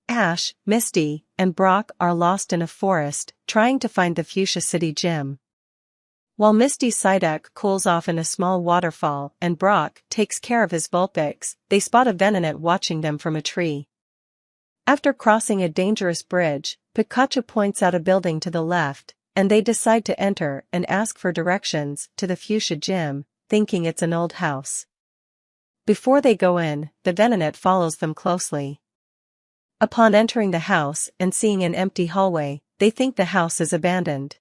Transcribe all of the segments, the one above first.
Ash, Misty, and Brock are lost in a forest, trying to find the Fuchsia City gym. While Misty's Psyduck cools off in a small waterfall and Brock takes care of his Vulpix, they spot a Venonat watching them from a tree. After crossing a dangerous bridge, Pikachu points out a building to the left, and they decide to enter and ask for directions to the Fuchsia gym, thinking it's an old house. Before they go in, the Venonat follows them closely. Upon entering the house and seeing an empty hallway, they think the house is abandoned.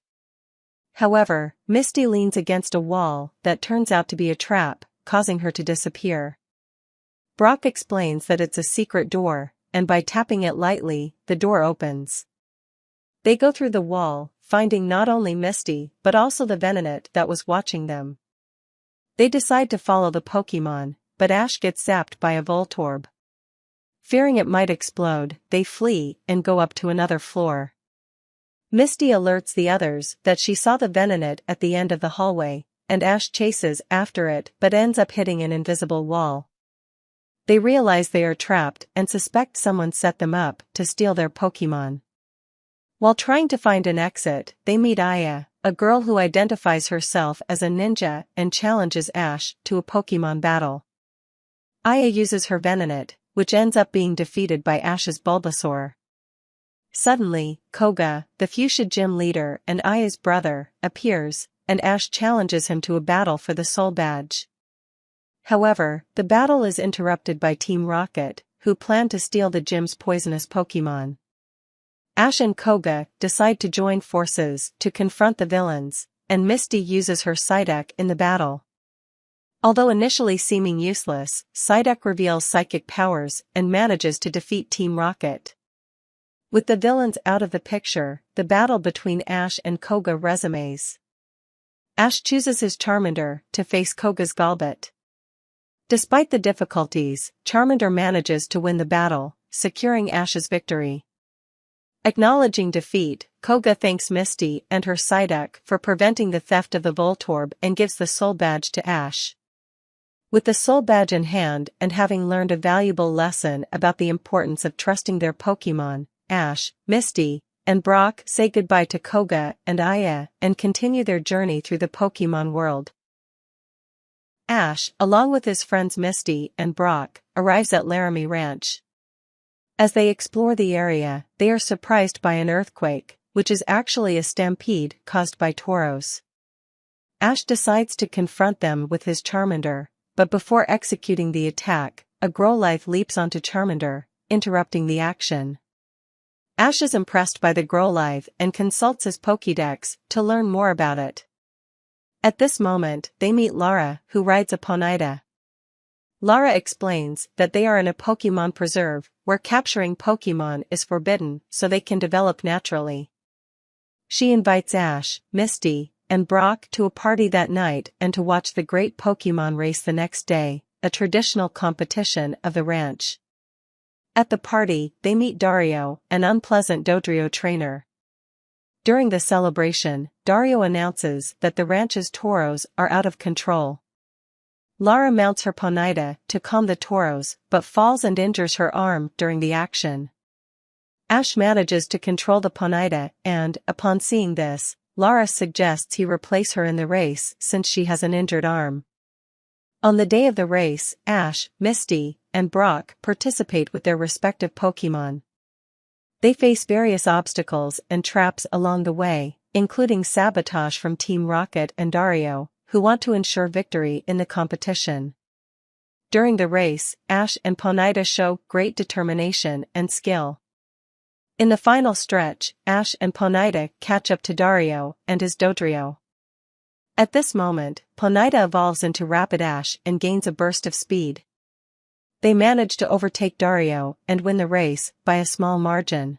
However, Misty leans against a wall that turns out to be a trap, causing her to disappear. Brock explains that it's a secret door, and by tapping it lightly, the door opens. They go through the wall, finding not only Misty but also the Venonat that was watching them. They decide to follow the Pokémon, but Ash gets zapped by a Voltorb. Fearing it might explode, they flee and go up to another floor. Misty alerts the others that she saw the Venonat at the end of the hallway, and Ash chases after it but ends up hitting an invisible wall. They realize they are trapped and suspect someone set them up to steal their Pokémon. While trying to find an exit, they meet Aya, a girl who identifies herself as a ninja and challenges Ash to a Pokémon battle. Aya uses her Venonat, which ends up being defeated by Ash's Bulbasaur. Suddenly, Koga, the Fuchsia gym leader and Aya's brother, appears, and Ash challenges him to a battle for the Soul Badge. However, the battle is interrupted by Team Rocket, who plan to steal the gym's poisonous Pokémon. Ash and Koga decide to join forces to confront the villains, and Misty uses her Psyduck in the battle. Although initially seeming useless, Psyduck reveals psychic powers and manages to defeat Team Rocket. With the villains out of the picture, the battle between Ash and Koga resumes. Ash chooses his Charmander to face Koga's Golbat. Despite the difficulties, Charmander manages to win the battle, securing Ash's victory. Acknowledging defeat, Koga thanks Misty and her Psyduck for preventing the theft of the Voltorb and gives the Soul Badge to Ash. With the Soul Badge in hand and having learned a valuable lesson about the importance of trusting their Pokémon, Ash, Misty, and Brock say goodbye to Koga and Aya and continue their journey through the Pokémon world. Ash, along with his friends Misty and Brock, arrives at Laramie Ranch. As they explore the area, they are surprised by an earthquake, which is actually a stampede caused by Tauros. Ash decides to confront them with his Charmander, but before executing the attack, a Growlithe leaps onto Charmander, interrupting the action. Ash is impressed by the Growlithe and consults his Pokédex to learn more about it. At this moment, they meet Lara, who rides a Ponyta. Lara explains that they are in a Pokémon preserve, where capturing Pokémon is forbidden so they can develop naturally. She invites Ash, Misty, and Brock to a party that night and to watch the Great Pokémon Race the next day, a traditional competition of the ranch. At the party, they meet Dario, an unpleasant Dodrio trainer. During the celebration, Dario announces that the ranch's Tauros are out of control. Lara mounts her Ponyta to calm the Tauros but falls and injures her arm during the action. Ash manages to control the Ponyta and, upon seeing this, Lara suggests he replace her in the race since she has an injured arm. On the day of the race, Ash, Misty, and Brock participate with their respective Pokémon. They face various obstacles and traps along the way, including sabotage from Team Rocket and Dario, who want to ensure victory in the competition. During the race, Ash and Ponyta show great determination and skill. In the final stretch, Ash and Ponyta catch up to Dario and his Dodrio. At this moment, Ponyta evolves into Rapidash and gains a burst of speed. They manage to overtake Dario and win the race by a small margin.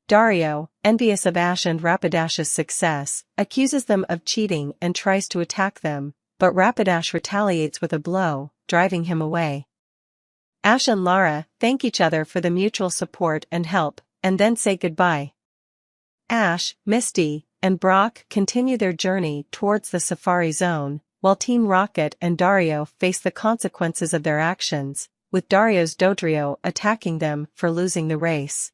Dario, envious of Ash and Rapidash's success, accuses them of cheating and tries to attack them, but Rapidash retaliates with a blow, driving him away. Ash and Lara thank each other for the mutual support and help, and then say goodbye. Ash, Misty, and Brock continue their journey towards the Safari Zone, while Team Rocket and Dario face the consequences of their actions, with Dario's Dodrio attacking them for losing the race.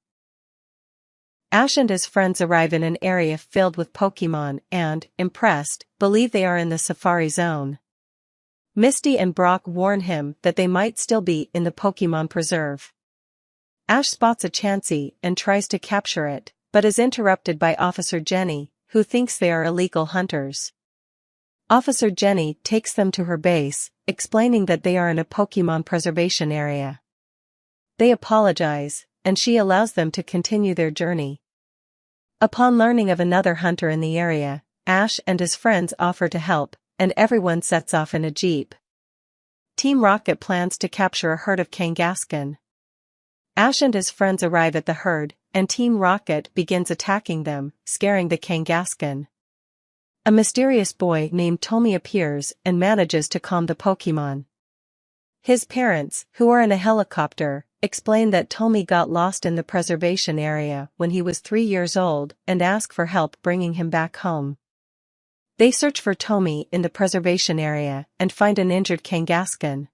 Ash and his friends arrive in an area filled with Pokémon and, impressed, believe they are in the Safari Zone. Misty and Brock warn him that they might still be in the Pokémon Preserve. Ash spots a Chansey and tries to capture it, but is interrupted by Officer Jenny, who thinks they are illegal hunters. Officer Jenny takes them to her base, explaining that they are in a Pokémon preservation area. They apologize, and she allows them to continue their journey. Upon learning of another hunter in the area, Ash and his friends offer to help, and everyone sets off in a jeep. Team Rocket plans to capture a herd of Kangaskhan. Ash and his friends arrive at the herd, and Team Rocket begins attacking them, scaring the Kangaskhan. A mysterious boy named Tommy appears and manages to calm the Pokémon. His parents, who are in a helicopter, explain that Tommy got lost in the preservation area when he was 3 years old and ask for help bringing him back home. They search for Tommy in the preservation area and find an injured Kangaskhan.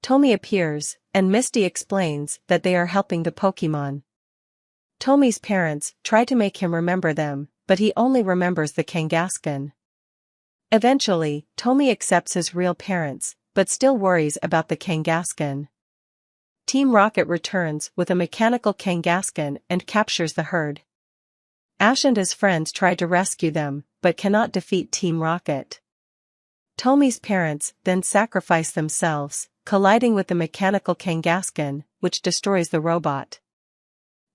Tommy appears, and Misty explains that they are helping the Pokémon. Tommy's parents try to make him remember them, but he only remembers the Kangaskhan. Eventually, Tommy accepts his real parents, but still worries about the Kangaskhan. Team Rocket returns with a mechanical Kangaskhan and captures the herd. Ash and his friends try to rescue them, but cannot defeat Team Rocket. Tommy's parents then sacrifice themselves, colliding with the mechanical Kangaskhan, which destroys the robot.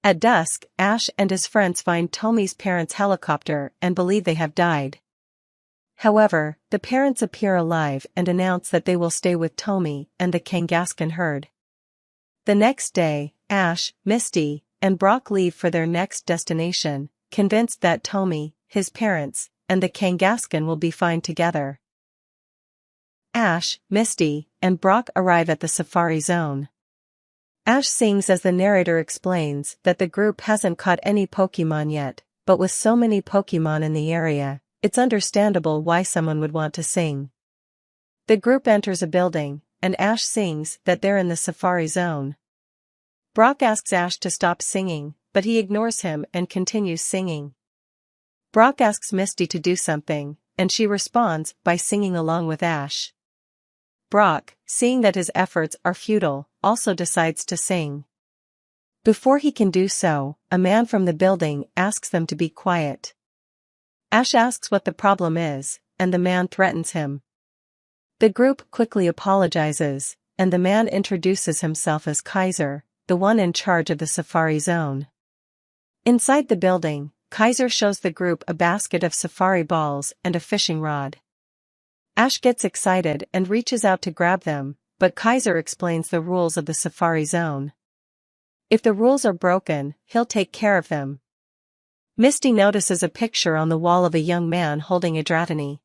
At dusk, Ash and his friends find Tommy's parents' helicopter and believe they have died. However, the parents appear alive and announce that they will stay with Tommy and the Kangaskhan herd. The next day, Ash, Misty, and Brock leave for their next destination, convinced that Tommy, his parents, and the Kangaskhan will be fine together. Ash, Misty, and Brock arrive at the Safari Zone. Ash sings as the narrator explains that the group hasn't caught any Pokémon yet, but with so many Pokémon in the area, it's understandable why someone would want to sing. The group enters a building, and Ash sings that they're in the Safari Zone. Brock asks Ash to stop singing, but he ignores him and continues singing. Brock asks Misty to do something, and she responds by singing along with Ash. Brock, seeing that his efforts are futile, also decides to sing. Before he can do so, a man from the building asks them to be quiet. Ash asks what the problem is, and the man threatens him. The group quickly apologizes, and the man introduces himself as Kaiser, the one in charge of the Safari Zone. Inside the building, Kaiser shows the group a basket of safari balls and a fishing rod. Ash gets excited and reaches out to grab them, but Kaiser explains the rules of the Safari Zone. If the rules are broken, he'll take care of them. Misty notices a picture on the wall of a young man holding a Dratini.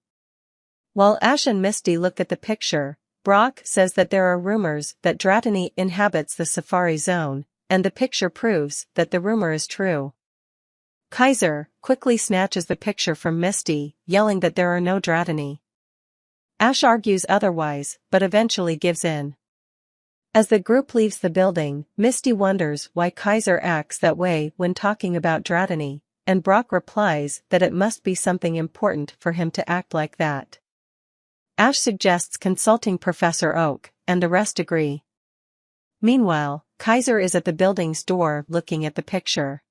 While Ash and Misty look at the picture, Brock says that there are rumors that Dratini inhabits the Safari Zone, and the picture proves that the rumor is true. Kaiser quickly snatches the picture from Misty, yelling that there are no Dratini. Ash argues otherwise, but eventually gives in. As the group leaves the building, Misty wonders why Kaiser acts that way when talking about Dratini, and Brock replies that it must be something important for him to act like that. Ash suggests consulting Professor Oak, and the rest agree. Meanwhile, Kaiser is at the building's door looking at the picture.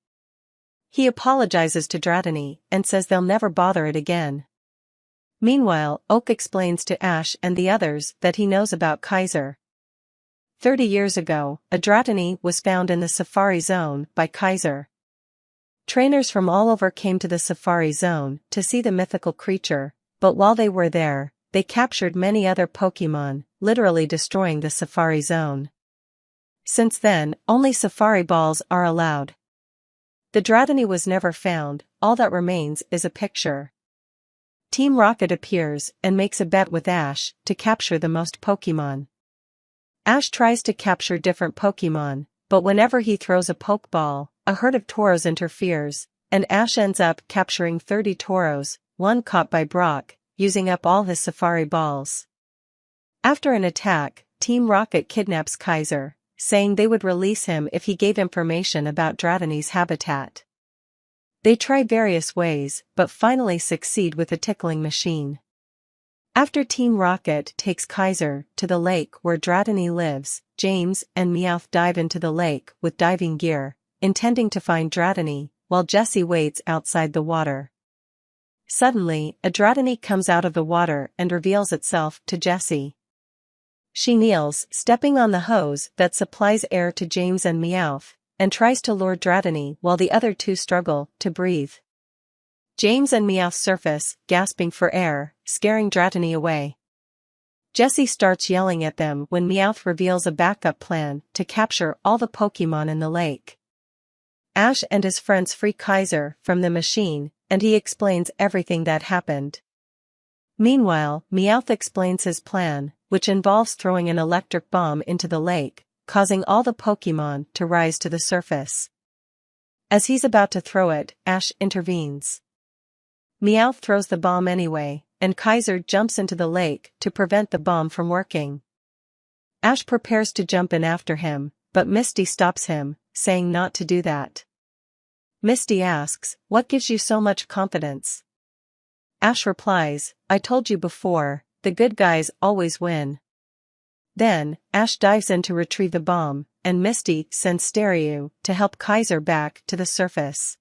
He apologizes to Dratini and says they'll never bother it again. Meanwhile, Oak explains to Ash and the others that he knows about Kaiser. 30 years ago, a Dratini was found in the Safari Zone by Kaiser. Trainers from all over came to the Safari Zone to see the mythical creature, but while they were there, they captured many other Pokémon, literally destroying the Safari Zone. Since then, only Safari Balls are allowed. The Dratini was never found, all that remains is a picture. Team Rocket appears and makes a bet with Ash to capture the most Pokémon. Ash tries to capture different Pokémon, but whenever he throws a Pokeball, a herd of Tauros interferes, and Ash ends up capturing 30 Tauros, one caught by Brock, using up all his Safari Balls. After an attack, Team Rocket kidnaps Kaiser, saying they would release him if he gave information about Dratini's habitat. They try various ways, but finally succeed with a tickling machine. After Team Rocket takes Kaiser to the lake where Dratini lives, James and Meowth dive into the lake with diving gear, intending to find Dratini, while Jessie waits outside the water. Suddenly, a Dratini comes out of the water and reveals itself to Jessie. She kneels, stepping on the hose that supplies air to James and Meowth, and tries to lure Dratini while the other two struggle to breathe. James and Meowth surface, gasping for air, scaring Dratini away. Jessie starts yelling at them when Meowth reveals a backup plan to capture all the Pokémon in the lake. Ash and his friends free Kaiser from the machine, and he explains everything that happened. Meanwhile, Meowth explains his plan, which involves throwing an electric bomb into the lake, causing all the Pokémon to rise to the surface. As he's about to throw it, Ash intervenes. Meowth throws the bomb anyway, and Kaiser jumps into the lake to prevent the bomb from working. Ash prepares to jump in after him, but Misty stops him, saying not to do that. Misty asks, "What gives you so much confidence?" Ash replies, "I told you before, the good guys always win." Then, Ash dives in to retrieve the bomb, and Misty sends Stereo to help Kaiser back to the surface.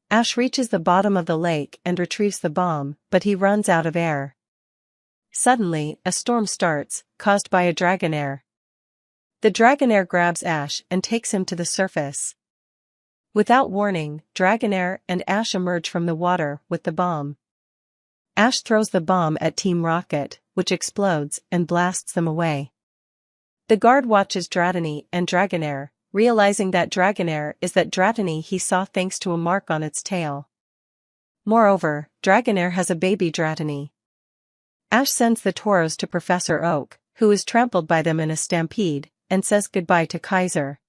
Ash reaches the bottom of the lake and retrieves the bomb, but he runs out of air. Suddenly, a storm starts, caused by a Dragonair. The Dragonair grabs Ash and takes him to the surface. Without warning, Dragonair and Ash emerge from the water with the bomb. Ash throws the bomb at Team Rocket, which explodes and blasts them away. The guard watches Dratini and Dragonair, realizing that Dragonair is that Dratini he saw thanks to a mark on its tail. Moreover, Dragonair has a baby Dratini. Ash sends the Tauros to Professor Oak, who is trampled by them in a stampede, and says goodbye to Kaiser.